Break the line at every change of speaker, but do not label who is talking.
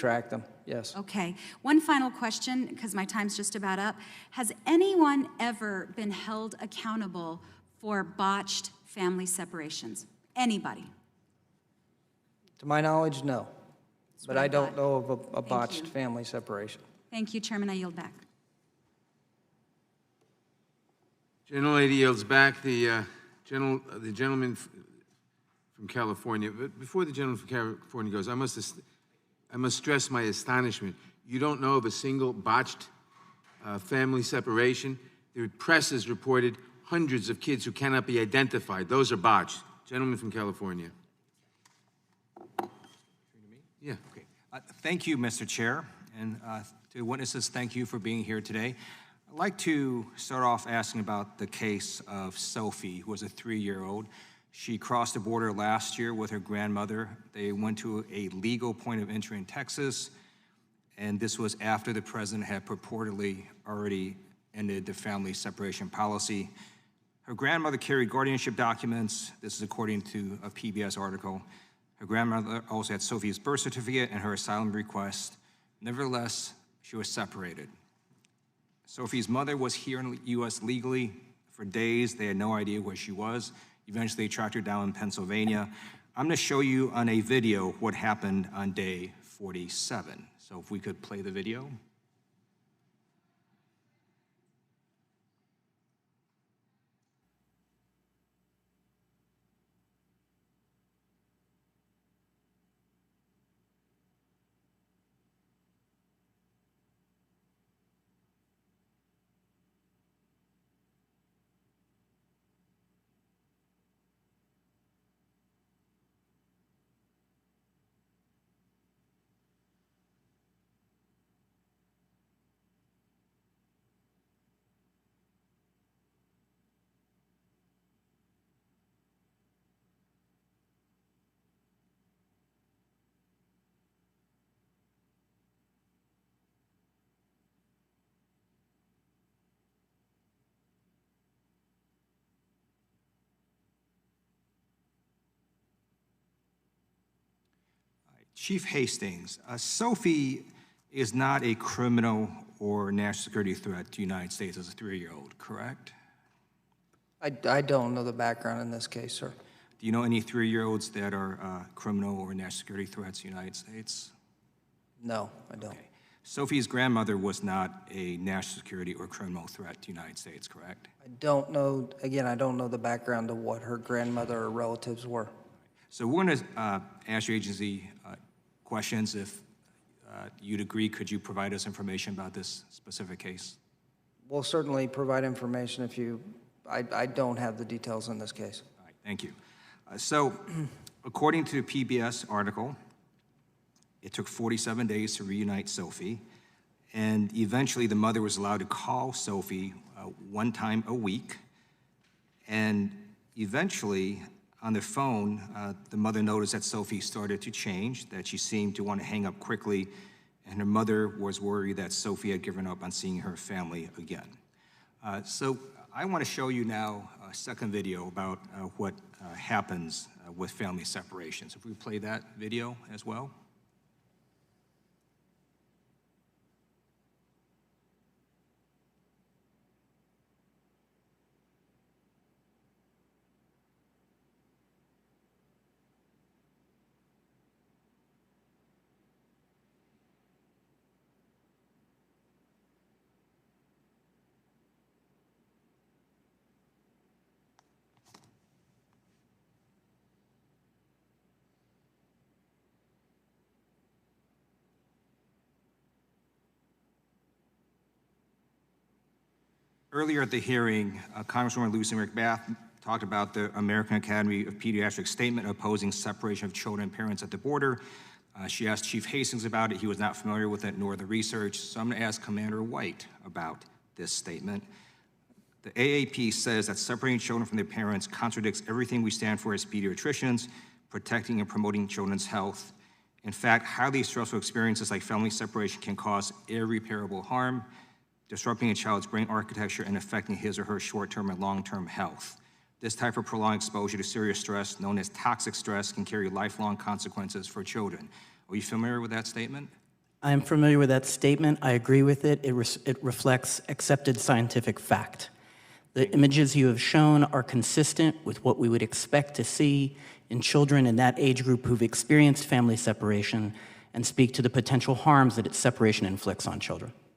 track them, yes.
Okay. One final question, because my time's just about up. Has anyone ever been held accountable for botched family separations? Anybody?
To my knowledge, no. But I don't know of a botched
you.
family separation.
Thank you, Chairman. I yield back.
Gentlelady yields back. The gentleman from California. But before the gentleman from California goes, I must stress my astonishment. You don't know of a single botched family separation? The press has reported hundreds of kids who cannot be identified. Those are botched. Gentleman from California. Yeah.
Okay. Thank you, Mr. Chair, and to witnesses, thank you for being here today. I'd like to start off asking about the case of Sophie, who was a 3-year-old. She crossed the border last year with her grandmother. They went to a legal point of entry in Texas, and this was after the president had purportedly already ended the family separation policy. Her grandmother carried guardianship documents. This is according to a PBS article. Her grandmother also had Sophie's birth certificate and her asylum request. Nevertheless, she was separated. Sophie's mother was here in the U.S. legally for days. They had no idea where she was. Eventually, they tracked her down in Pennsylvania. I'm going to show you on a video what happened on day 47. So if we could play the video. Chief Hastings, Sophie is not a criminal or national security threat to the United States as a 3-year-old, correct?
I don't know the background in this case, sir.
Do you know any 3-year-olds that are criminal or national security threats to the United States?
No, I don't.
Okay. Sophie's grandmother was not a national security or criminal threat to the United States, correct?
I don't know, again, I don't know the background of what her grandmother or relatives were.
So we're going to ask your agency questions. If you'd agree, could you provide us information about this specific case?
We'll certainly provide information if you, I don't have the details in this case.
All right, thank you. So according to the PBS article, it took 47 days to reunite Sophie, and eventually the mother was allowed to call Sophie one time a week, and eventually on the phone, the mother noticed that Sophie started to change, that she seemed to want to hang up quickly, and her mother was worried that Sophie had given up on seeing her family again. So I want to show you now a second video about what happens with family separations. If we play that video as well. Earlier at the hearing, Congresswoman Lucy McBath talked about the American Academy of Pediatrics statement opposing separation of children and parents at the border. She asked Chief Hastings about it. He was not familiar with it nor the research. So I'm going to ask Commander White about this statement. The AAP says that separating children from their parents contradicts everything we stand for as pediatricians, protecting and promoting children's health. In fact, highly stressful experiences like family separation can cause irreparable harm, disrupting a child's brain architecture and affecting his or her short-term and long-term health. This type of prolonged exposure to serious stress, known as toxic stress, can carry lifelong consequences for children. Are you familiar with that statement?
I am familiar with that statement. I agree with it. It reflects accepted scientific fact. The images you have shown are consistent with what we would expect to see in children in that age group who've experienced family separation and speak to the potential harms that its separation inflicts on children.